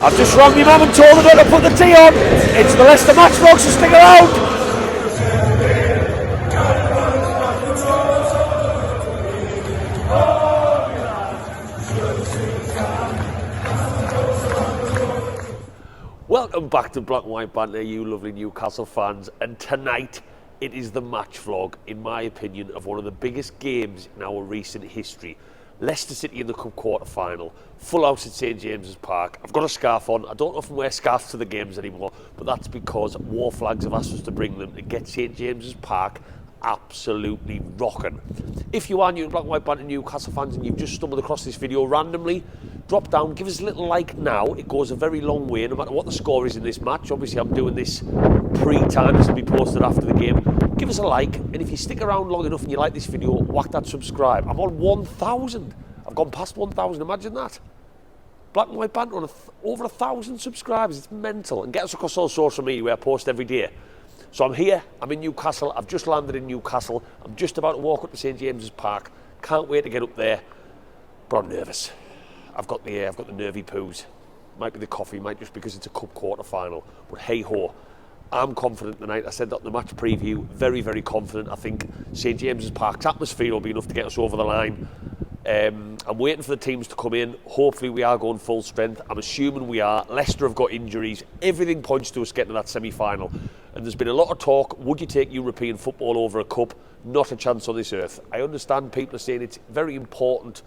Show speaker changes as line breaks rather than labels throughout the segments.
I've just rung my mum and told her to put the tea on. It's the Leicester match vlog, so stick around. Welcome back to Black and White Banter, you lovely Newcastle fans. And tonight, it is the match vlog, in my opinion, of one of the biggest games in our recent history. Leicester City in the Cup quarter-final, full house at St. James Park. I've got a scarf on. I don't often wear scarves to the games anymore, but that's because War Flags have asked us to bring them to get St. James's Park absolutely rocking. If you are new to Black and White Banter Newcastle fans and you've just stumbled across this video randomly, drop down, give us a little like now. It goes a very long way, no matter what the score is in this match. Obviously, I'm doing this pre-time. This will be posted after the game. Give us a like, and if you stick around long enough and you like this video, whack that subscribe. I'm on 1,000. I've gone past 1,000. Imagine that. Black and White Banter on over 1,000 subscribers. It's mental. And get us across all social media where I post every day. So I'm here. I'm in Newcastle. I've just landed in Newcastle. I'm just about to walk up to St. James's Park. Can't wait to get up there. But I'm nervous. I've got the nervy poos. Might be the coffee, might just because it's a cup quarter final. But hey ho. I'm confident tonight. I said that in the match preview. Very, very confident. I think St. James's Park's atmosphere will be enough to get us over the line. I'm waiting for the teams to come in. Hopefully we are going full strength. I'm assuming we are. Leicester have got injuries. Everything points to us getting to that semi-final. And there's been a lot of talk. Would you take European football over a cup? Not a chance on this earth. I understand people are saying it's very important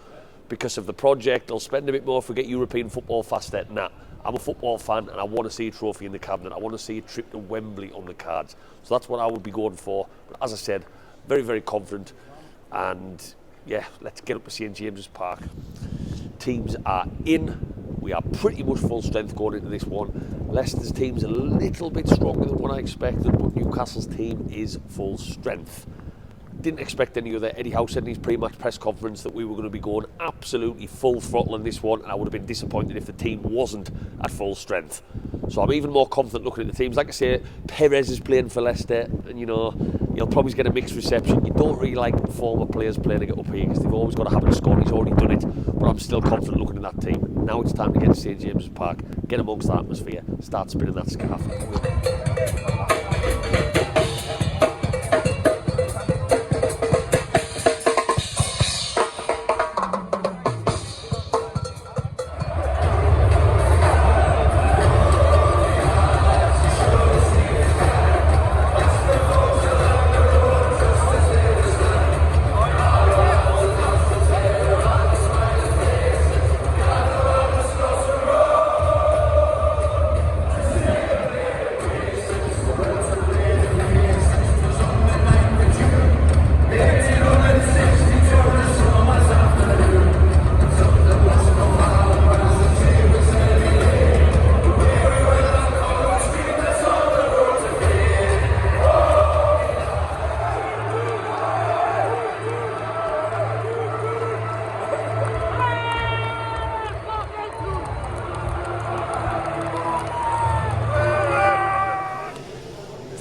because of the project. They'll spend a bit more if we get European football faster. Nah. I'm a football fan and I want to see a trophy in the cabinet. I want to see a trip to Wembley on the cards. So that's what I would be going for. But as I said, very, very confident. And yeah, let's get up to St. James's Park. Teams are in. We are pretty much full strength going into this one. Leicester's team's a little bit stronger than what I expected, but Newcastle's team is full strength. Didn't expect any other. Eddie Howe said in his pre-match press conference that we were going to be going absolutely full throttle in this one, and I would have been disappointed if the team wasn't at full strength. So I'm even more confident looking at the teams. Like I say, Perez is playing for Leicester, and you know, he'll probably get a mixed reception. You don't really like former players playing to get up here because they've always got a habit of scoring. He's already done it, but I'm still confident looking at that team. Now it's time to get to St. James's Park, get amongst the atmosphere, start spinning that scarf.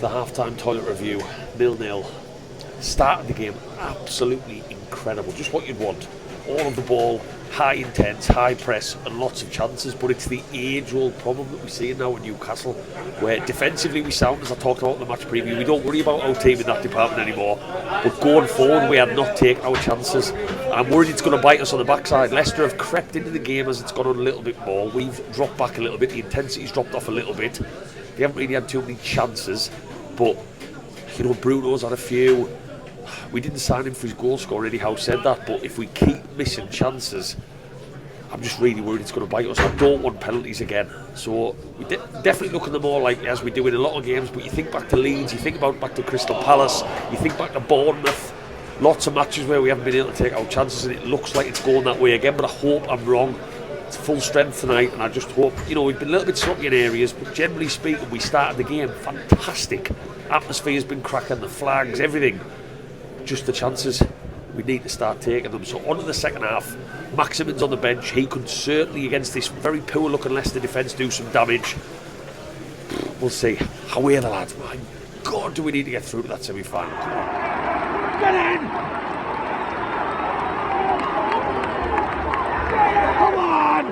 The half-time toilet review, 0-0. Started the game absolutely incredible, just what you'd want. All of the ball, high intense, high press and lots of chances, but it's the age-old problem that we see now at Newcastle, where defensively we sound, as I talked about in the match preview, we don't worry about our team in that department anymore, but going forward we have not taken our chances. I'm worried it's going to bite us on the backside. Leicester have crept into the game as it's gone on a little bit more. We've dropped back a little bit, the intensity's dropped off a little bit. They haven't really had too many chances. But, you know, Bruno's had a few. We didn't sign him for his goal scorer, Eddie Howe said that, but if we keep missing chances, I'm just really worried it's going to bite us. I don't want penalties again. So we definitely look at them more like as we do in a lot of games, but you think back to Leeds, you think back to Crystal Palace, you think back to Bournemouth, lots of matches where we haven't been able to take our chances and it looks like it's going that way again, but I hope I'm wrong. It's full strength tonight, and I just hope, you know, we've been a little bit sloppy in areas, but generally speaking, we started the game fantastic. Atmosphere's been cracking, the flags, everything. Just the chances. We need to start taking them. So on to the second half. Maximin's on the bench. He could certainly, against this very poor-looking Leicester defence, do some damage. We'll see. Away the lads. My God, do we need to get through to that semi-final? Get in! Come on!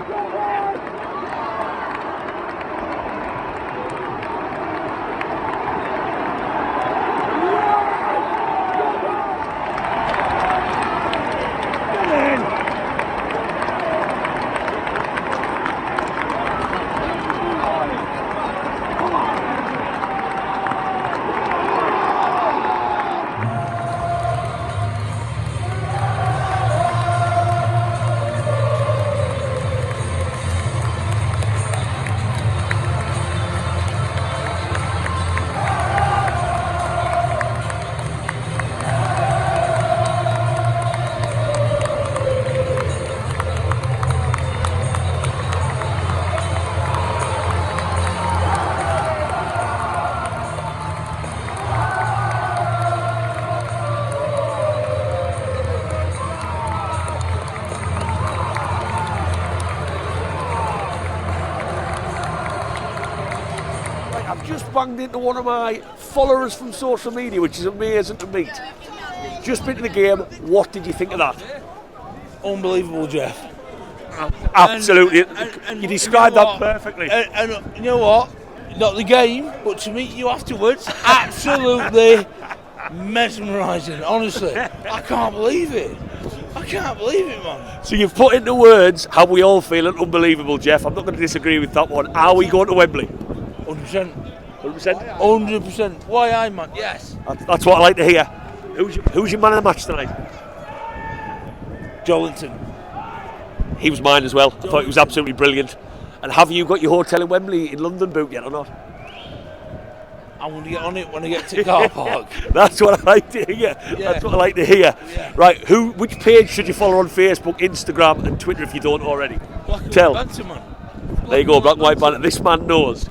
I've just banged into one of my followers from social media, which is amazing to meet. Just been to the game. What did you think of that?
Unbelievable, Jeff.
Absolutely.
And
you described
you know
that perfectly.
And you know what? Not the game, but to meet you afterwards, absolutely mesmerising. Honestly, I can't believe it. I can't believe it, man.
So you've put into words how we all feel, and unbelievable, Jeff. I'm not going to disagree with that one. Are we going to Wembley?
100%.
100%?
100%. Why I, man? Yes.
That's what I like to hear. Who's your man of the match tonight?
Jolinton.
He was mine as well. I thought he was absolutely brilliant. And have you got your hotel in Wembley in London booked yet or not?
I want to get on it when I get to Car Park.
That's what I like to hear. Yeah. That's what I like to hear. Yeah. Right, which page should you follow on Facebook, Instagram and Twitter if you don't already?
Blackandwhitebanter, man.
There you go, Blackandwhitebanter. This man knows.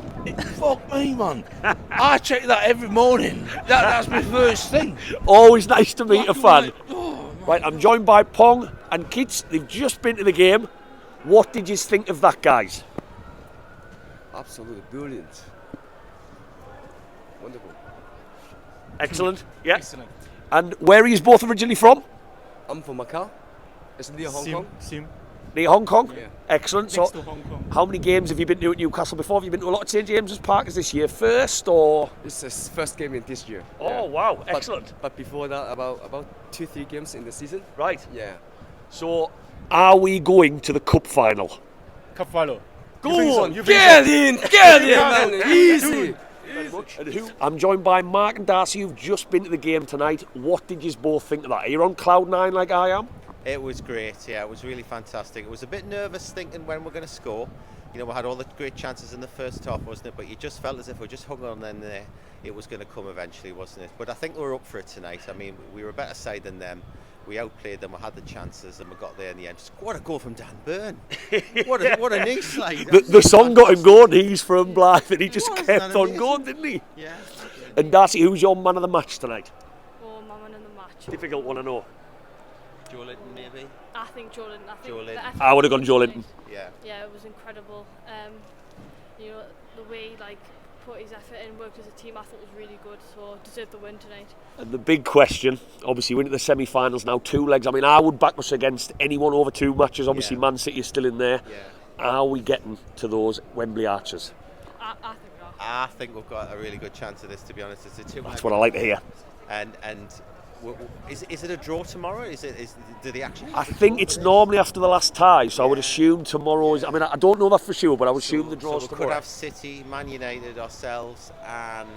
Fuck me, man. I check that every morning. That's my first thing.
Always nice to meet a fan. Right, I'm joined by Pong and Kits. They've just been to the game. What did you think of that, guys?
Absolutely brilliant. Wonderful.
Excellent. Yeah.
Excellent.
And where are you both originally from?
I'm from Macau. It's near Hong Kong.
Sim.
Near Hong Kong?
Yeah.
Excellent.
Next
So,
to Hong Kong.
how many games have you been to at Newcastle before? Have you been to a lot of St. James Park? Is this year first or?
It's his first game in this year.
Oh, wow. Excellent.
But before that, about 2-3 games in the season.
Right.
Yeah.
So, are we going to the cup final?
Cup final.
Go on, get in, man, easy.
I'm joined by Mark and Darcy, who've just been to the game tonight. What did you both think of that? Are you on cloud nine like I am?
It was great, yeah, it was really fantastic. It was a bit nervous thinking when we're going to score. You know, we had all the great chances in the first half, wasn't it? But you just felt as if we just hung on and it was going to come eventually, wasn't it? But I think we were up for it tonight. I mean, we were a better side than them. We outplayed them, we had the chances, and we got there in the end. What a goal from Dan Burn. What a knee slide.
The song got him going. He's from Blythe, and he just kept on going, didn't he?
Yeah.
And Darcy, who's your man of the match tonight?
Oh, my man of the match.
Difficult one, I know.
Joe Linton, maybe?
I think Joe Linton.
Joe Linton.
I would have gone Joe Linton.
Yeah.
Yeah, it was incredible. You know, the way he put his effort in, worked as a team, I thought was really good. So deserved the win tonight. And
the big question, obviously, we're into the semi-finals now, 2 legs. I mean, I would back us against anyone over 2 matches. Obviously, Man City is still in there.
Yeah.
Are we getting to those Wembley Archers?
I think we are.
I think we've got a really good chance of this, to be honest. It's a 2.
That's what I like to hear.
And is it a draw tomorrow? Do they actually?
I think it's normally after the last tie, so I would assume tomorrow is. I mean, I don't know that for sure, but I would assume the draw's
so we
tomorrow.
could have City, Man United, ourselves, and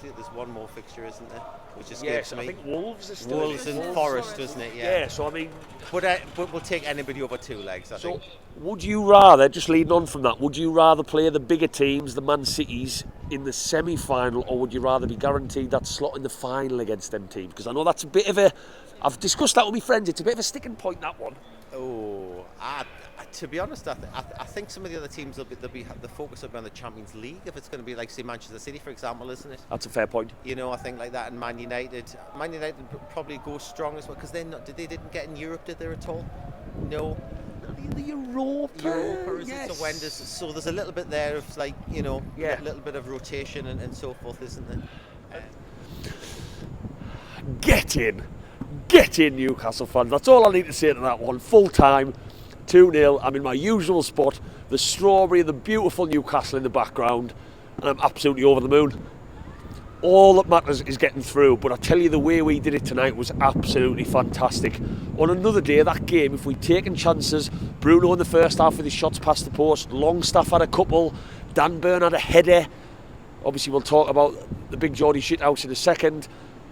there's one more fixture, isn't there? Which escapes me.
I think Wolves is still
Wolves and Forest, wasn't it?
Yeah. So I mean,
but we'll take anybody over 2 legs. I think.
Would you rather, just leading on from that, would you rather play the bigger teams, the Man Cities, in the semi-final, or would you rather be guaranteed that slot in the final against them teams? Because I know that's a bit of a. I've discussed that with my friends. It's a bit of a sticking point, that one.
Oh, to be honest, I think some of the other teams the focus will be on the Champions League. If it's going to be like, say, Manchester City, for example, isn't it?
That's a fair point.
You know, I think like that. And Man United probably go strong as well because they didn't get in Europe, did they at all? No.
The Europa
is it? So there's a little bit there of a little bit of rotation and so forth, isn't there?
Get in, Newcastle fans. That's all I need to say to that one. Full time, 2-0. I'm in my usual spot. The strawberry, the beautiful Newcastle in the background, and I'm absolutely over the moon. All that matters is getting through, but I tell you, the way we did it tonight was absolutely fantastic. On another day, that game, if we'd taken chances, Bruno in the first half with his shots past the post, Longstaff had a couple, Dan Burn had a header. Obviously, we'll talk about the big Geordie shithouse in a second,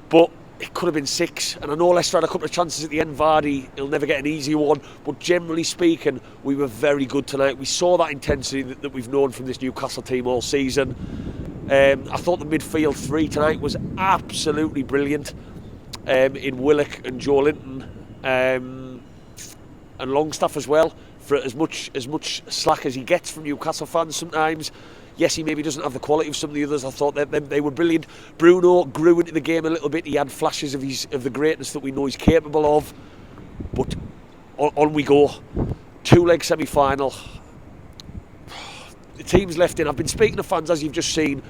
but it could have been 6. And I know Leicester had a couple of chances at the end. Vardy, he'll never get an easy one, but generally speaking, we were very good tonight. We saw that intensity that we've known from this Newcastle team all season. I thought the midfield 3 tonight was absolutely brilliant in Willock and Joe Linton and Longstaff as well. For as much slack as he gets from Newcastle fans sometimes, yes, he maybe doesn't have the quality of some of the others. I thought they were brilliant. Bruno grew into the game a little bit. He had flashes of the greatness that we know he's capable of. But on we go. 2-leg semi-final. the teams left in. I've been speaking to fans, as you've just seen.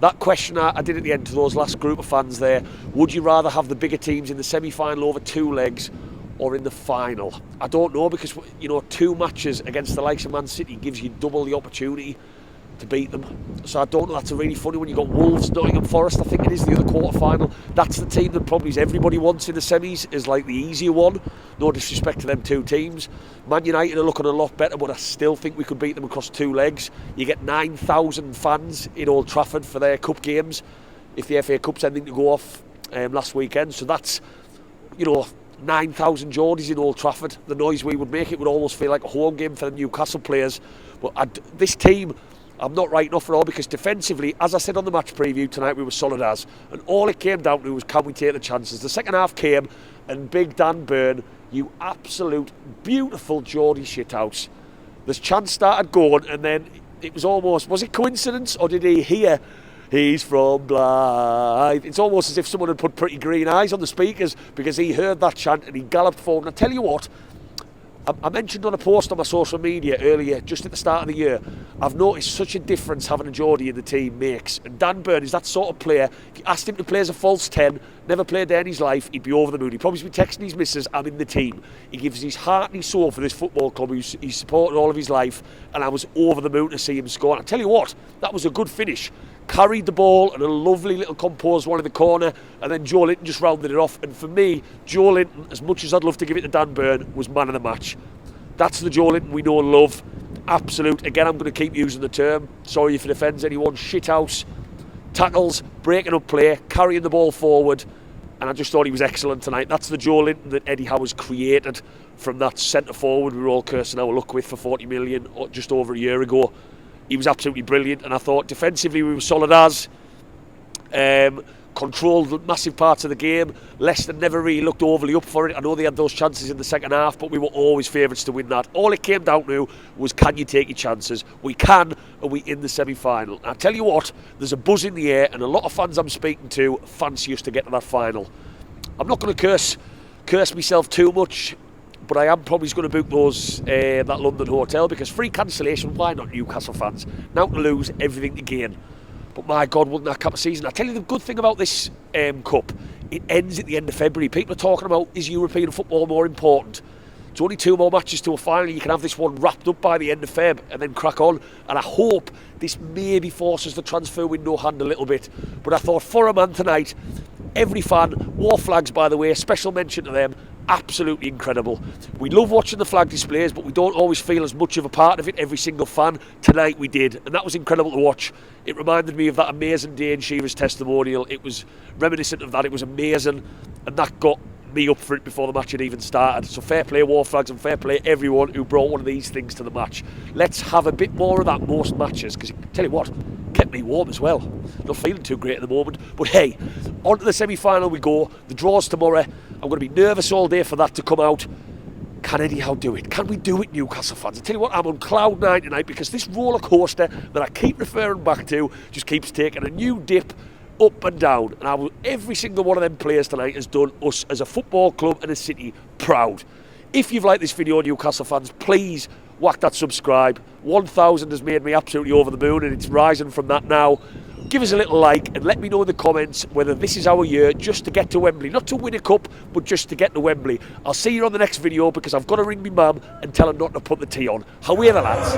That question I did at the end to those last group of fans there, would you rather have the bigger teams in the semi-final over 2 legs or in the final? I don't know, because, you know, 2 matches against the likes of Man City gives you double the opportunity to beat them. So I don't know, that's a really funny one. You've got Wolves, Nottingham Forest, I think it is, the other quarter-final. That's the team that probably everybody wants in the semis, is like the easier one. No disrespect to them 2 teams. Man United are looking a lot better, but I still think we could beat them across 2 legs. You get 9,000 fans in Old Trafford for their cup games, if the FA Cup's anything to go off last weekend. So that's, you know, 9,000 Geordies in Old Trafford. The noise we would make, it would almost feel like a home game for the Newcastle players. But this team, I'm not writing off at all, because defensively, as I said on the match preview tonight, we were solid as. And all it came down to was, can we take the chances? The second half came, and big Dan Burn, you absolute beautiful Geordie shithouse. The chance started going, and then it was almost, was it coincidence, or did he hear, he's from Blythe? It's almost as if someone had put Pretty Green Eyes on the speakers, because he heard that chant and he galloped forward. And I tell you what, I mentioned on a post on my social media earlier, just at the start of the year, I've noticed such a difference having a Geordie in the team makes. And Dan Burn is that sort of player. If you asked him to play as a false 10, never played there in his life, he'd be over the moon. He'd probably be texting his missus, I'm in the team. He gives his heart and his soul for this football club he's supported all of his life, and I was over the moon to see him score. And I tell you what, that was a good finish. Carried the ball and a lovely little composed one in the corner, and then Joe Linton just rounded it off. And for me, Joe Linton, as much as I'd love to give it to Dan Burn, was man of the match. That's the Joe Linton we know and love. Absolute, again, I'm going to keep using the term, sorry if it offends anyone, shithouse, tackles, breaking up play, carrying the ball forward, and I just thought he was excellent tonight. That's the Joe Linton that Eddie Howe has created from that centre forward we were all cursing our luck with for 40 million just over a year ago. He was absolutely brilliant, and I thought defensively we were solid as. Controlled massive parts of the game. Leicester never really looked overly up for it. I know they had those chances in the second half, but we were always favourites to win that. All it came down to was, can you take your chances? We can, and we in the semi-final. And I tell you what, there's a buzz in the air, and a lot of fans I'm speaking to fancy us to get to that final. I'm not going to curse myself too much, but I am probably going to book those that London hotel, because free cancellation, why not, Newcastle fans? Now to lose, everything to gain. But my God, wasn't that cup of season? I tell you the good thing about this cup, it ends at the end of February. People are talking about, is European football more important? It's only 2 more matches to a final. You can have this one wrapped up by the end of Feb and then crack on. And I hope this maybe forces the transfer window hand a little bit. But I thought for a man tonight, every fan, war flags by the way, special mention to them, absolutely incredible. We love watching the flag displays, but we don't always feel as much of a part of it, every single fan. Tonight we did, and that was incredible to watch. It reminded me of that amazing day in Shearer's testimonial. It was reminiscent of that. It was amazing, and that got me up for it before the match had even started. So fair play war flags, and fair play everyone who brought one of these things to the match. Let's have a bit more of that most matches, because tell you what, kept me warm as well. Not feeling too great at the moment, but hey, on to the semi-final we go. The draw's tomorrow. I'm going to be nervous all day for that to come out. Can Eddie Howe do it? Can we do it, Newcastle fans? I tell you what, I'm on cloud 9 tonight, because this roller coaster that I keep referring back to just keeps taking a new dip up and down. And every single one of them players tonight has done us as a football club and a city proud. If you've liked this video, Newcastle fans, please whack that subscribe. 1,000 has made me absolutely over the moon, and it's rising from that now. Give us a little like and let me know in the comments whether this is our year just to get to Wembley. Not to win a cup, but just to get to Wembley. I'll see you on the next video, because I've got to ring my mum and tell her not to put the tea on. However, lads.